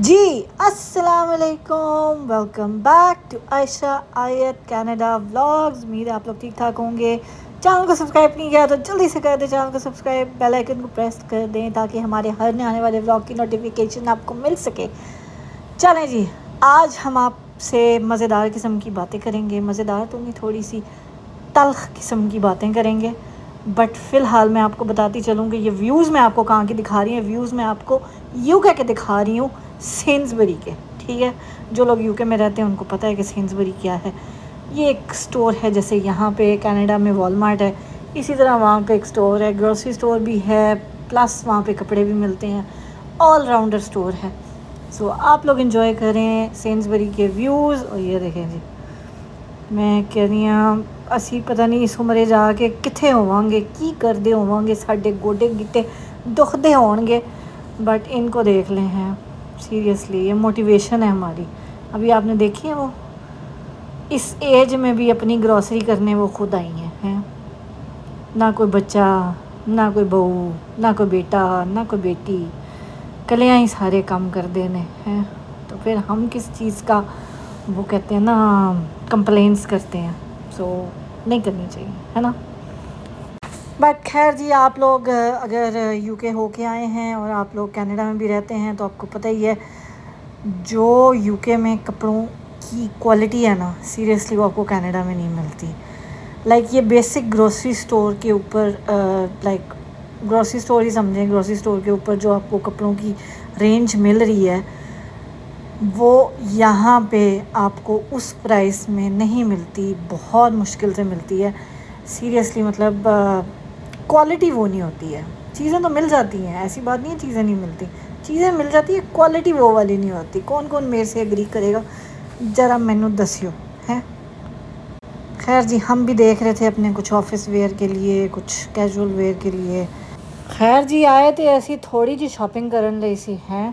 جی السلام علیکم، welcome back to عائشہ آیت کینیڈا ولاگز۔ امید ہے آپ لوگ ٹھیک ٹھاک ہوں گے۔ چینل کو سبسکرائب نہیں کیا تو جلدی سے کر دیں چینل کو سبسکرائب، بیل آئیکن کو پریس کر دیں تاکہ ہمارے ہر نئے آنے والے ولاگ کی نوٹیفیکیشن آپ کو مل سکے۔ چلیں جی، آج ہم آپ سے مزیدار قسم کی باتیں کریں گے۔ مزیدار تو نہیں، تھوڑی سی تلخ قسم کی باتیں کریں گے، بٹ فی الحال میں آپ کو بتاتی چلوں کہ یہ ویوز میں آپ کو کہاں کی دکھا رہی ہیں۔ ویوز میں آپ کو یو کے دکھا رہی ہوں، سینسبری کے، ٹھیک ہے۔ جو لوگ یو کے میں رہتے ہیں ان کو پتہ ہے کہ سینسبری کیا ہے۔ یہ ایک سٹور ہے، جیسے یہاں پہ کینیڈا میں والمارٹ ہے، اسی طرح وہاں پہ ایک سٹور ہے، گروسری سٹور بھی ہے، پلس وہاں پہ کپڑے بھی ملتے ہیں، آل راؤنڈر سٹور ہے۔ سو آپ لوگ انجوائے کریں سینسبری کے ویوز۔ اور یہ دیکھیں جی، میں کہہ رہی ہوں اسی پتہ نہیں اس عمرے جا کے کتنے ہوں گے، کی کرتے ہوں گے، ساڈے گوڈے گٹے دکھتے ہون گے، بٹ ان کو دیکھ لیں ہیں سیریسلی، یہ موٹیویشن ہے ہماری۔ ابھی آپ نے دیکھی ہے وہ اس ایج میں بھی اپنی گروسری کرنے وہ خود آئی ہیں، نہ کوئی بچہ، نہ کوئی بہو، نہ کوئی بیٹا، نہ کوئی بیٹی، کلیاں ہی سارے کام کر دینے ہیں۔ تو پھر ہم کس چیز کا وہ کہتے ہیں نا کمپلینس کرتے ہیں، سو نہیں کرنی چاہیے، ہے نا۔ بٹ خیر جی، آپ لوگ اگر یو کے ہو کے آئے ہیں اور آپ لوگ کینیڈا میں بھی رہتے ہیں تو آپ کو پتہ ہی ہے جو یو کے میں کپڑوں کی کوالٹی ہے نا، سیریسلی وہ آپ کو کینیڈا میں نہیں ملتی۔ لائک یہ بیسک گروسری سٹور کے اوپر، لائک گروسری سٹور ہی سمجھیں، گروسری سٹور کے اوپر جو آپ کو کپڑوں کی رینج مل رہی ہے وہ یہاں پہ آپ کو اس پرائس میں نہیں ملتی، بہت مشکل سے ملتی ہے سیریسلی۔ مطلب کوالٹی وہ نہیں ہوتی ہے۔ چیزیں تو مل جاتی ہیں، ایسی بات نہیں ہے چیزیں نہیں ملتی، چیزیں مل جاتی ہے، کوالٹی وہ والی نہیں ہوتی۔ کون کون میرے سے ایگری کرے گا ذرا مینوں دسیو ہے۔ خیر جی، ہم بھی دیکھ رہے تھے اپنے کچھ آفس ویئر کے لیے، کچھ کیجول ویئر کے لیے۔ خیر جی، آئے تھے ایسی تھوڑی جی شاپنگ کرن لئی سی ہیں،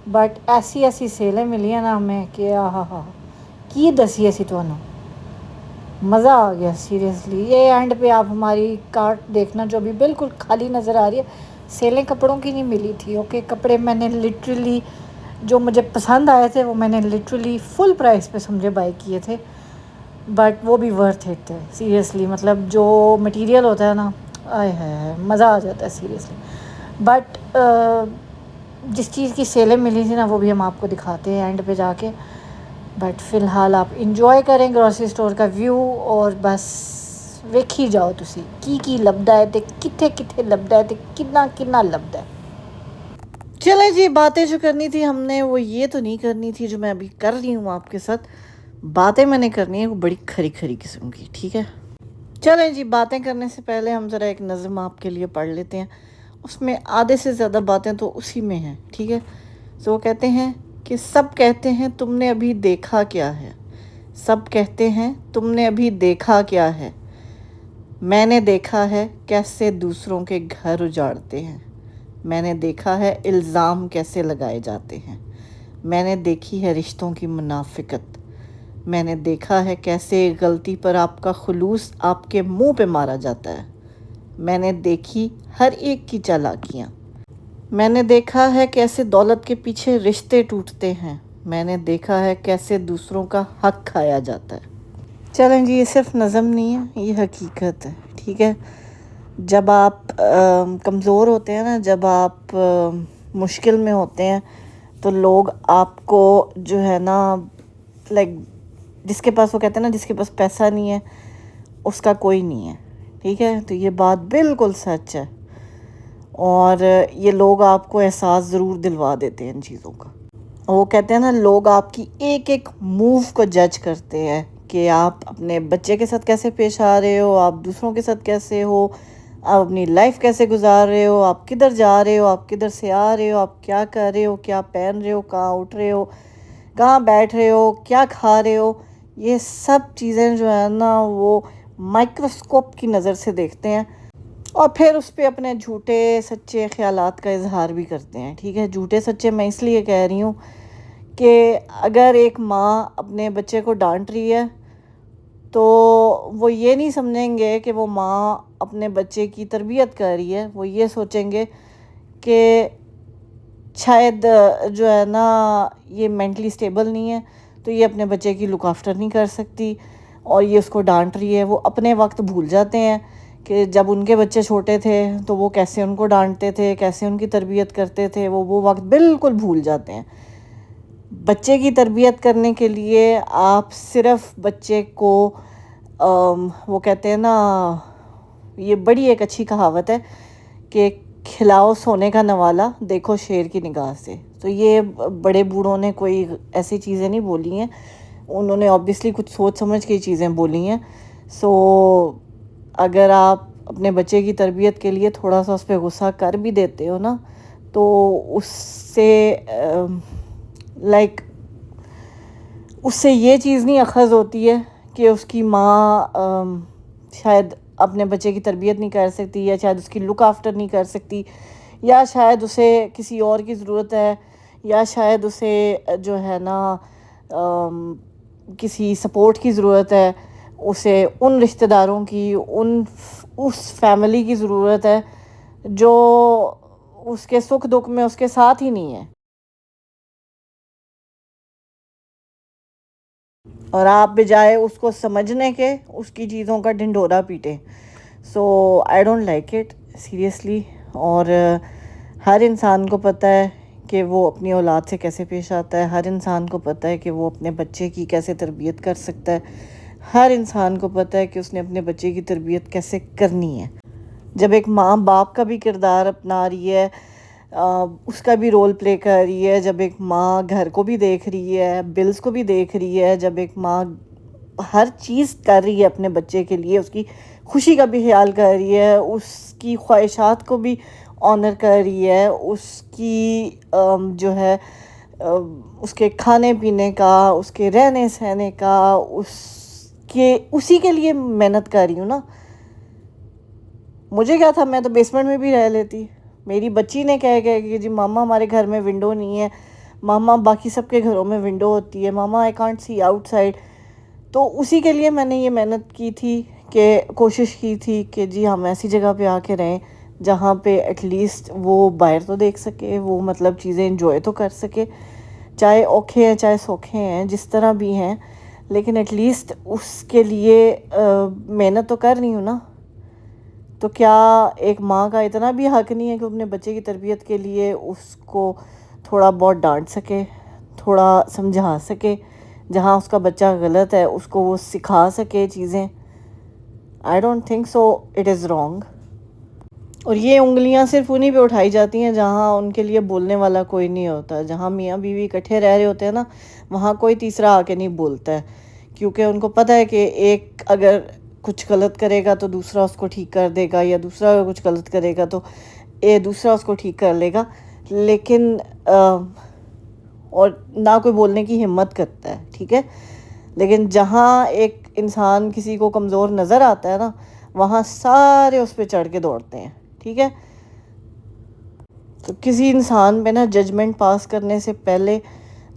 بٹ ایسی سیلیں ملی ہیں نا ہمیں کہ کی دسی اسی تھانوں، مزہ آ گیا سیریسلی۔ یہ اینڈ پہ آپ ہماری کارٹ دیکھنا جو ابھی بالکل خالی نظر آ رہی ہے، سیلیں کپڑوں کی نہیں ملی تھی۔ اوکے، کپڑے میں نے لٹرلی جو مجھے پسند آئے تھے وہ میں نے لٹرلی فل پرائس پہ سمجھے بائی کیے تھے، بٹ وہ بھی ورتھ اٹ تھے سیریسلی۔ مطلب جو مٹیریل ہوتا ہے نا، آئے ہے مزہ آ جاتا ہے سیریسلی۔ بٹ جس چیز کی سیلیں ملی تھی نا وہ بھی ہم آپ کو دکھاتے ہیں اینڈ پہ جا کے، بٹ فی الحال آپ انجوائے کریں گروسری سٹور کا ویو، اور بس ویکھی جاؤ تسی کی لبدا ہے تے کتھے کتھے لبدا ہے تے کنا لبدا ہے۔ چلیں جی، باتیں جو کرنی تھی ہم نے وہ یہ تو نہیں کرنی تھی جو میں ابھی کر رہی ہوں آپ کے ساتھ۔ باتیں میں نے کرنی ہے وہ بڑی کھری قسم کی، ٹھیک ہے۔ چلیں جی، باتیں کرنے سے پہلے ہم ذرا ایک نظم آپ کے لیے پڑھ لیتے ہیں، اس میں آدھے سے زیادہ باتیں تو اسی میں ہیں، ٹھیک ہے۔ تو وہ کہتے ہیں کہ سب کہتے ہیں تم نے ابھی دیکھا کیا ہے، سب کہتے ہیں تم نے ابھی دیکھا کیا ہے، میں نے دیکھا ہے کیسے دوسروں کے گھر اجاڑتے ہیں، میں نے دیکھا ہے الزام کیسے لگائے جاتے ہیں، میں نے دیکھی ہے رشتوں کی منافقت، میں نے دیکھا ہے کیسے غلطی پر آپ کا خلوص آپ کے منہ پہ مارا جاتا ہے، میں نے دیکھی ہر ایک کی چالاکیاں، میں نے دیکھا ہے کیسے دولت کے پیچھے رشتے ٹوٹتے ہیں، میں نے دیکھا ہے کیسے دوسروں کا حق کھایا جاتا ہے۔ چلیں جی، یہ صرف نظم نہیں ہے، یہ حقیقت ہے، ٹھیک ہے۔ جب آپ کمزور ہوتے ہیں نا، جب آپ مشکل میں ہوتے ہیں تو لوگ آپ کو جو ہے نا، لائک جس کے پاس، وہ کہتے ہیں نا جس کے پاس پیسہ نہیں ہے اس کا کوئی نہیں ہے، ٹھیک ہے۔ تو یہ بات بالکل سچ ہے، اور یہ لوگ آپ کو احساس ضرور دلوا دیتے ہیں ان چیزوں کا۔ وہ کہتے ہیں نا، لوگ آپ کی ایک ایک موو کو جج کرتے ہیں کہ آپ اپنے بچے کے ساتھ کیسے پیش آ رہے ہو، آپ دوسروں کے ساتھ کیسے ہو، آپ اپنی لائف کیسے گزار رہے ہو، آپ کدھر جا رہے ہو، آپ کدھر سے آ رہے ہو، آپ کیا کر رہے ہو، کیا پہن رہے ہو، کہاں اٹھ رہے ہو، کہاں بیٹھ رہے ہو، کیا کھا رہے ہو۔ یہ سب چیزیں جو ہے نا وہ مائکروسکوپ کی نظر سے دیکھتے ہیں، اور پھر اس پہ اپنے جھوٹے سچے خیالات کا اظہار بھی کرتے ہیں، ٹھیک ہے۔ جھوٹے سچے میں اس لیے کہہ رہی ہوں کہ اگر ایک ماں اپنے بچے کو ڈانٹ رہی ہے تو وہ یہ نہیں سمجھیں گے کہ وہ ماں اپنے بچے کی تربیت کر رہی ہے، وہ یہ سوچیں گے کہ شاید جو ہے نا یہ مینٹلی اسٹیبل نہیں ہے، تو یہ اپنے بچے کی لک آفٹر نہیں کر سکتی، اور یہ اس کو ڈانٹ رہی ہے۔ وہ اپنے وقت بھول جاتے ہیں کہ جب ان کے بچے چھوٹے تھے تو وہ کیسے ان کو ڈانٹتے تھے، کیسے ان کی تربیت کرتے تھے، وہ وقت بالکل بھول جاتے ہیں۔ بچے کی تربیت کرنے کے لیے آپ صرف بچے کو وہ کہتے ہیں نا، یہ بڑی ایک اچھی کہاوت ہے کہ کھلاؤ سونے کا نوالا، دیکھو شیر کی نگاہ سے۔ تو یہ بڑے بوڑھوں نے کوئی ایسی چیزیں نہیں بولی ہیں، انہوں نے آبویسلی کچھ سوچ سمجھ کے چیزیں بولی ہیں۔ سو اگر آپ اپنے بچے کی تربیت کے لیے تھوڑا سا اس پہ غصہ کر بھی دیتے ہو نا، تو اس سے اس سے یہ چیز نہیں اخذ ہوتی ہے کہ اس کی ماں شاید اپنے بچے کی تربیت نہیں کر سکتی، یا شاید اس کی لک آفٹر نہیں کر سکتی، یا شاید اسے کسی اور کی ضرورت ہے، یا شاید اسے جو ہے نا کسی سپورٹ کی ضرورت ہے، اسے ان رشتہ داروں کی، اس فیملی کی ضرورت ہے جو اس کے سکھ دکھ میں اس کے ساتھ ہی نہیں ہے، اور آپ بجائے اس کو سمجھنے کے اس کی چیزوں کا ڈھنڈورا پیٹیں۔ So I don't like it seriously. اور ہر انسان کو پتہ ہے کہ وہ اپنی اولاد سے کیسے پیش آتا ہے، ہر انسان کو پتہ ہے کہ وہ اپنے بچے کی کیسے تربیت کر سکتا ہے، ہر انسان کو پتہ ہے کہ اس نے اپنے بچے کی تربیت کیسے کرنی ہے۔ جب ایک ماں باپ کا بھی کردار اپنا رہی ہے، اس کا بھی رول پلے کر رہی ہے، جب ایک ماں گھر کو بھی دیکھ رہی ہے، بلز کو بھی دیکھ رہی ہے، جب ایک ماں ہر چیز کر رہی ہے اپنے بچے کے لیے، اس کی خوشی کا بھی خیال کر رہی ہے، اس کی خواہشات کو بھی آنر کر رہی ہے، اس کی جو ہے اس کے کھانے پینے کا، اس کے رہنے سہنے کا، اسی کے لیے محنت کر رہی ہوں نا۔ مجھے کیا تھا، میں تو بیسمنٹ میں بھی رہ لیتی۔ میری بچی نے کہہ کہ جی ماما ہمارے گھر میں ونڈو نہیں ہے، ماما باقی سب کے گھروں میں ونڈو ہوتی ہے، ماما I can't see outside. تو اسی کے لیے میں نے یہ محنت کی تھی، کہ کوشش کی تھی کہ جی ہم ایسی جگہ پہ آ کے رہیں جہاں پہ ایٹ لیسٹ وہ باہر تو دیکھ سکے، وہ مطلب چیزیں انجوائے تو کر سکے، چاہے اوکھے ہیں چاہے سوکھے ہیں جس طرح بھی ہیں، لیکن ایٹ لیسٹ اس کے لیے محنت تو کر رہی ہوں نا۔ تو کیا ایک ماں کا اتنا بھی حق نہیں ہے کہ اپنے بچے کی تربیت کے لیے اس کو تھوڑا بہت ڈانٹ سکے، تھوڑا سمجھا سکے، جہاں اس کا بچہ غلط ہے اس کو وہ سکھا سکے چیزیں؟ I don't think so it is wrong. اور یہ انگلیاں صرف انہی پہ اٹھائی جاتی ہیں جہاں ان کے لیے بولنے والا کوئی نہیں ہوتا۔ جہاں میاں بیوی اکٹھے رہ رہے ہوتے ہیں نا، وہاں کوئی تیسرا آ کے نہیں بولتا ہے، کیونکہ ان کو پتہ ہے کہ ایک اگر کچھ غلط کرے گا تو دوسرا اس کو ٹھیک کر دے گا، یا دوسرا اگر کچھ غلط کرے گا تو دوسرا اس کو ٹھیک کر لے گا، لیکن اور نہ کوئی بولنے کی ہمت کرتا ہے، ٹھیک ہے۔ لیکن جہاں ایک انسان کسی کو کمزور نظر آتا ہے نا، وہاں سارے اس پہ چڑھ کے دوڑتے ہیں، ٹھیک ہے۔ تو کسی انسان پہ نا ججمنٹ پاس کرنے سے پہلے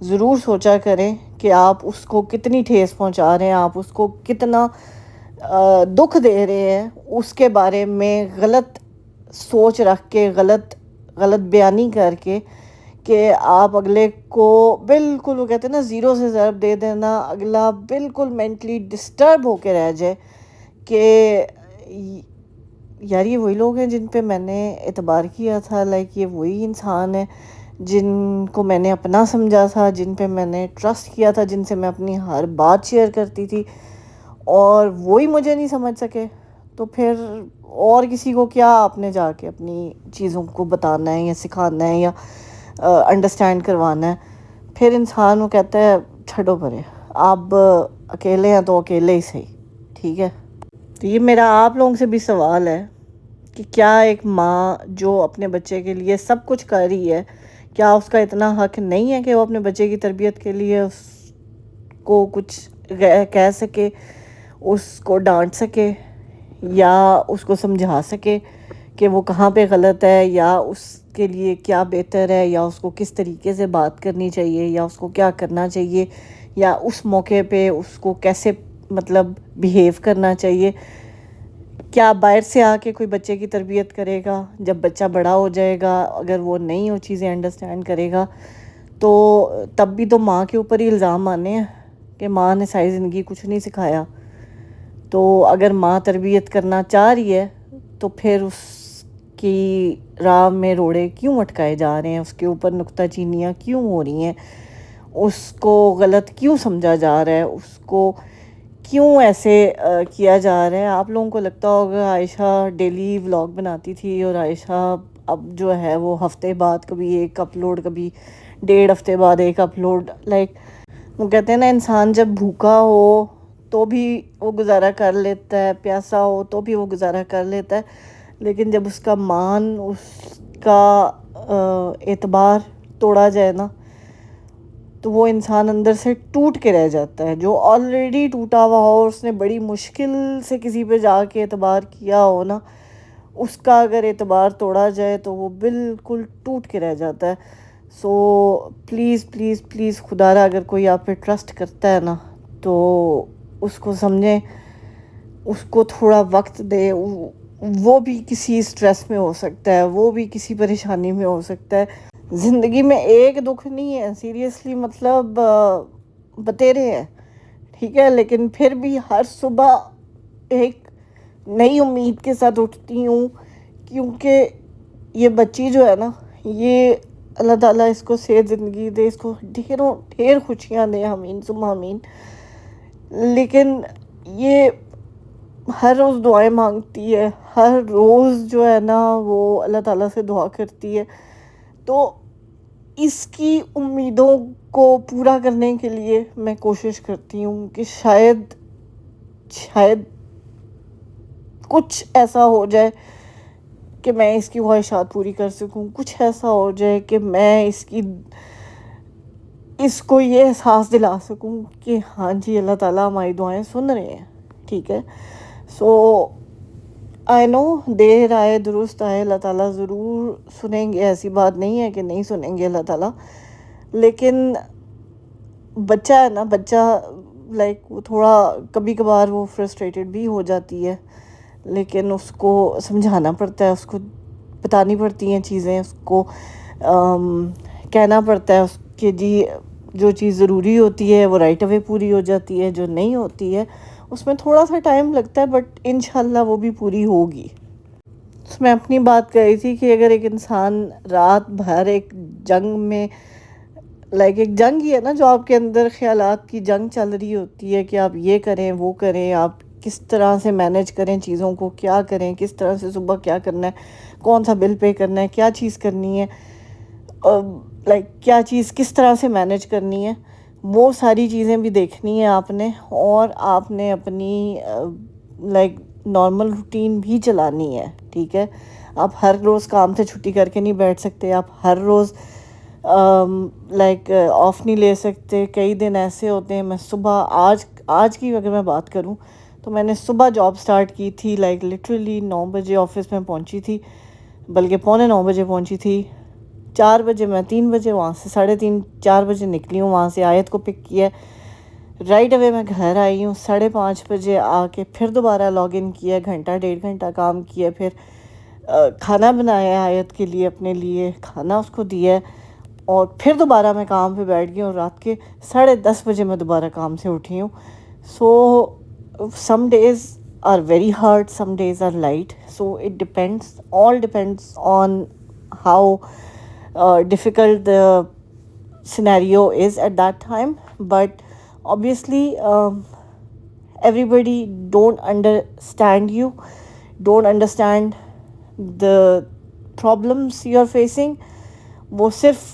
ضرور سوچا کریں کہ آپ اس کو کتنی ٹھیس پہنچا رہے ہیں، آپ اس کو کتنا دکھ دے رہے ہیں، اس کے بارے میں غلط سوچ رکھ کے، غلط بیانی کر کے، کہ آپ اگلے کو بالکل، وہ کہتے ہیں نا، زیرو سے ضرب دے دینا، اگلا بالکل مینٹلی ڈسٹرب ہو کے رہ جائے کہ یار یہ وہی لوگ ہیں جن پہ میں نے اعتبار کیا تھا، لائک یہ وہی انسان ہے جن کو میں نے اپنا سمجھا تھا، جن پہ میں نے ٹرسٹ کیا تھا، جن سے میں اپنی ہر بات شیئر کرتی تھی، اور وہی مجھے نہیں سمجھ سکے، تو پھر اور کسی کو کیا آپ نے جا کے اپنی چیزوں کو بتانا ہے یا سکھانا ہے یا انڈرسٹینڈ کروانا ہے؟ پھر انسان وہ کہتا ہے چھڈو پرے، آپ اکیلے ہیں تو اکیلے ہی صحیح، ٹھیک ہے۔ تو یہ میرا آپ لوگوں سے بھی سوال ہے کہ کیا ایک ماں جو اپنے بچے کے لیے سب کچھ کر رہی ہے، کیا اس کا اتنا حق نہیں ہے کہ وہ اپنے بچے کی تربیت کے لیے اس کو کچھ کہہ سکے، اس کو ڈانٹ سکے، یا اس کو سمجھا سکے کہ وہ کہاں پہ غلط ہے، یا اس کے لیے کیا بہتر ہے، یا اس کو کس طریقے سے بات کرنی چاہیے، یا اس کو کیا کرنا چاہیے، یا اس موقع پہ اس کو کیسے مطلب بیہیو کرنا چاہیے؟ کیا باہر سے آ کے کوئی بچے کی تربیت کرے گا؟ جب بچہ بڑا ہو جائے گا اگر وہ نہیں وہ چیزیں انڈرسٹینڈ کرے گا تو تب بھی تو ماں کے اوپر ہی الزام آنے ہیں کہ ماں نے ساری زندگی کچھ نہیں سکھایا. تو اگر ماں تربیت کرنا چاہ رہی ہے تو پھر اس کی راہ میں روڑے کیوں اٹکائے جا رہے ہیں؟ اس کے اوپر نکتہ چینیاں کیوں ہو رہی ہیں؟ اس کو غلط کیوں سمجھا جا رہا ہے؟ اس کو کیوں ایسے کیا جا رہا ہے؟ آپ لوگوں کو لگتا ہوگا عائشہ ڈیلی ولاگ بناتی تھی اور عائشہ اب جو ہے وہ ہفتے بعد کبھی ایک اپلوڈ، کبھی 1.5 ہفتے بعد ایک اپلوڈ. لائک وہ کہتے ہیں نا، انسان جب بھوکا ہو تو بھی وہ گزارا کر لیتا ہے، پیاسا ہو تو بھی وہ گزارا کر لیتا ہے، لیکن جب اس کا مان، اس کا اعتبار توڑا جائے نا تو وہ انسان اندر سے ٹوٹ کے رہ جاتا ہے. جو آلریڈی ٹوٹا ہوا ہو، اس نے بڑی مشکل سے کسی پہ جا کے اعتبار کیا ہو نا، اس کا اگر اعتبار توڑا جائے تو وہ بالکل ٹوٹ کے رہ جاتا ہے. سو پلیز پلیز پلیز خدا را، اگر کوئی آپ پہ ٹرسٹ کرتا ہے نا تو اس کو سمجھیں، اس کو تھوڑا وقت دے. وہ بھی کسی سٹریس میں ہو سکتا ہے، وہ بھی کسی پریشانی میں ہو سکتا ہے. زندگی میں ایک دکھ نہیں ہے سیریسلی، مطلب بتیرے ہیں، ٹھیک ہے، لیکن پھر بھی ہر صبح ایک نئی امید کے ساتھ اٹھتی ہوں، کیونکہ یہ بچی جو ہے نا، یہ اللہ تعالیٰ اس کو صحت زندگی دے، اس کو ڈھیر خوشیاں دے، آمین ثم آمین. لیکن یہ ہر روز دعائیں مانگتی ہے، ہر روز جو ہے نا وہ اللہ تعالیٰ سے دعا کرتی ہے. تو اس کی امیدوں کو پورا کرنے کے لیے میں کوشش کرتی ہوں کہ شاید کچھ ایسا ہو جائے کہ میں اس کی خواہشات پوری کر سکوں، کچھ ایسا ہو جائے کہ میں اس کو یہ احساس دلا سکوں کہ ہاں جی اللہ تعالیٰ ہماری دعائیں سن رہے ہیں، ٹھیک ہے. سو آئی نو دیر آئے درست آئے، اللہ تعالیٰ ضرور سنیں گے، ایسی بات نہیں ہے کہ نہیں سنیں گے اللہ تعالیٰ. لیکن بچہ ہے نا، بچہ لائک وہ تھوڑا کبھی کبھار وہ فرسٹریٹڈ بھی ہو جاتی ہے، لیکن اس کو سمجھانا پڑتا ہے، اس کو بتانی پڑتی ہیں چیزیں، اس کو کہنا پڑتا ہے اس کہ جی جو چیز ضروری ہوتی ہے وہ رائٹ اوے پوری ہو جاتی ہے، جو نہیں ہوتی ہے اس میں تھوڑا سا ٹائم لگتا ہے، بٹ انشاءاللہ وہ بھی پوری ہوگی. میں اپنی بات کر رہی تھی کہ اگر ایک انسان رات بھر ایک جنگ میں، لائک ایک جنگ ہی ہے نا، جو آپ کے اندر خیالات کی جنگ چل رہی ہوتی ہے کہ آپ یہ کریں وہ کریں، آپ کس طرح سے مینیج کریں چیزوں کو، کیا کریں، کس طرح سے صبح کیا کرنا ہے، کون سا بل پے کرنا ہے، کیا چیز کرنی ہے، لائک کیا چیز کس طرح سے مینیج کرنی ہے، وہ ساری چیزیں بھی دیکھنی ہے آپ نے. اور آپ نے اپنی لائک نارمل روٹین بھی چلانی ہے، ٹھیک ہے. آپ ہر روز کام سے چھٹی کر کے نہیں بیٹھ سکتے، آپ ہر روز لائک آف نہیں لے سکتے. کئی دن ایسے ہوتے ہیں، میں صبح آج کی اگر میں بات کروں تو میں نے صبح جاب سٹارٹ کی تھی، لائک لٹرلی 9 بجے آفس میں پہنچی تھی، بلکہ 8:45 بجے پہنچی تھی. 4 بجے میں 3 بجے وہاں سے 3:30 4 بجے نکلی ہوں، وہاں سے آیت کو پک کیا، رائٹ اوے میں گھر آئی ہوں. 5:30 بجے آ کے پھر دوبارہ لاگ ان کیا، 1.5 گھنٹہ کام کیا، پھر کھانا بنایا آیت کے لیے، اپنے لیے کھانا اس کو دیا، اور پھر دوبارہ میں کام پہ بیٹھ گئی ہوں. رات کے 10:30 بجے میں دوبارہ کام سے اٹھی ہوں. سو some days are very hard, some days are light, so it depends, all depends on how difficult the scenario is at that time. But obviously everybody don't understand you, don't understand the problems you are facing. وہ صرف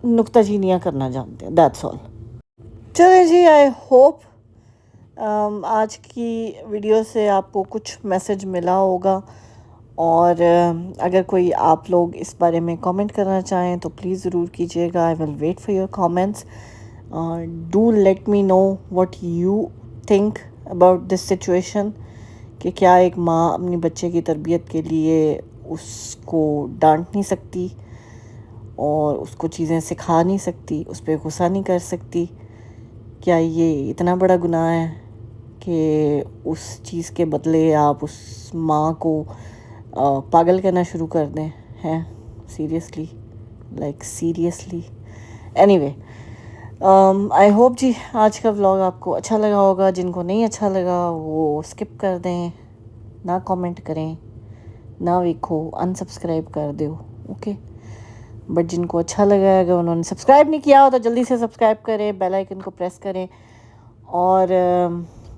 نکتہ چینیاں کرنا جانتے ہیں، that's all. چلیں جی، I hope آج کی video سے آپ کو کچھ میسج ملا ہوگا، اور اگر کوئی آپ لوگ اس بارے میں کامنٹ کرنا چاہیں تو پلیز ضرور کیجیے گا. I will wait for your comments. Do let me know what you think about this situation, کہ کیا ایک ماں اپنی بچے کی تربیت کے لیے اس کو ڈانٹ نہیں سکتی اور اس کو چیزیں سکھا نہیں سکتی، اس پہ غصہ نہیں کر سکتی؟ کیا یہ اتنا بڑا گناہ ہے کہ اس چیز کے بدلے آپ اس ماں کو پاگل کرنا شروع کر دیں ہیں. Seriously, like seriously. Anyway, I hope جی آج کا ولاگ آپ کو اچھا لگا ہوگا. جن کو نہیں اچھا لگا وہ اسکپ کر دیں، نہ کامنٹ کریں، نہ ویکھو، انسبسکرائب کر دو. اوکے. بٹ جن کو اچھا لگا ہے، اگر انہوں نے سبسکرائب نہیں کیا ہو تو جلدی سے سبسکرائب کریں، بیل آئیکن کو پریس کریں. اور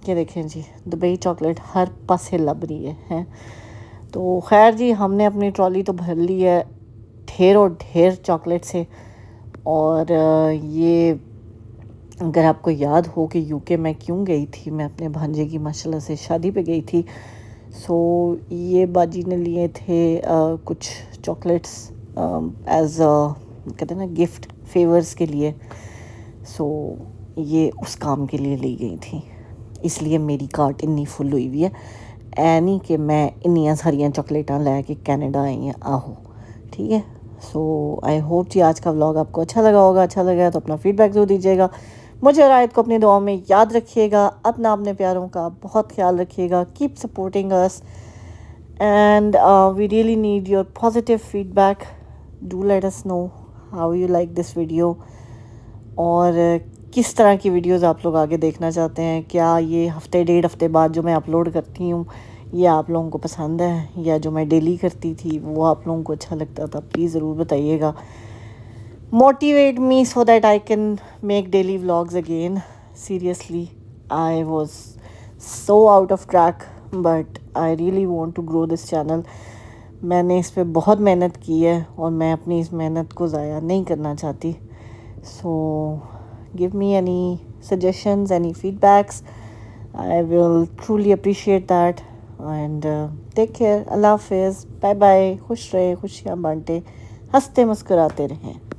یہ دیکھیں جی دبئی چاکلیٹ ہر پاسے لب رہی ہے. تو خیر جی، ہم نے اپنی ٹرالی تو بھر لی ہے ڈھیر اور ڈھیر چاکلیٹ سے. اور یہ اگر آپ کو یاد ہو کہ یو کے میں کیوں گئی تھی، میں اپنے بھانجے کی ماشاءاللہ سے شادی پہ گئی تھی. سو یہ باجی نے لیے تھے کچھ چاکلیٹس ایز کہتے ہیں نا گفٹ فیورز کے لیے. سو یہ اس کام کے لیے لی گئی تھی، اس لیے میری کارٹ اتنی فل ہوئی ہوئی ہے. نہیں کہ میں انیاں ساریاں چاکلیٹاں لے کے کینیڈا آئی ہیں. آہو ٹھیک ہے. سو آئی ہوپ جی آج کا ولاگ آپ کو اچھا لگا ہوگا. اچھا لگا تو اپنا فیڈ بیک ضرور دیجیے گا. مجھے اور آیت کو اپنی دعاؤں میں یاد رکھیے گا. اپنے پیاروں کا بہت خیال رکھیے گا. Keep supporting us and we really need your positive feedback. Do let us know how you like this video, اور کس طرح کی ویڈیوز آپ لوگ آگے دیکھنا چاہتے ہیں. کیا یہ ہفتے ڈیڑھ ہفتے بعد جو میں اپلوڈ کرتی ہوں یہ آپ لوگوں کو پسند ہے، یا جو میں ڈیلی کرتی تھی وہ آپ لوگوں کو اچھا لگتا تھا؟ پلیز ضرور بتائیے گا. Motivate me so that I can make daily vlogs again. Seriously I was so out of track but I really want to grow this channel. میں نے اس پہ بہت محنت کی ہے اور میں اپنی اس محنت کو ضائع نہیں کرنا چاہتی. سو give me any suggestions, any feedbacks. I will truly appreciate that. And take care. اللہ حافظ. Bye bye. خوش رہے، خوشیاں بانٹے، ہنستے مسکراتے رہیں.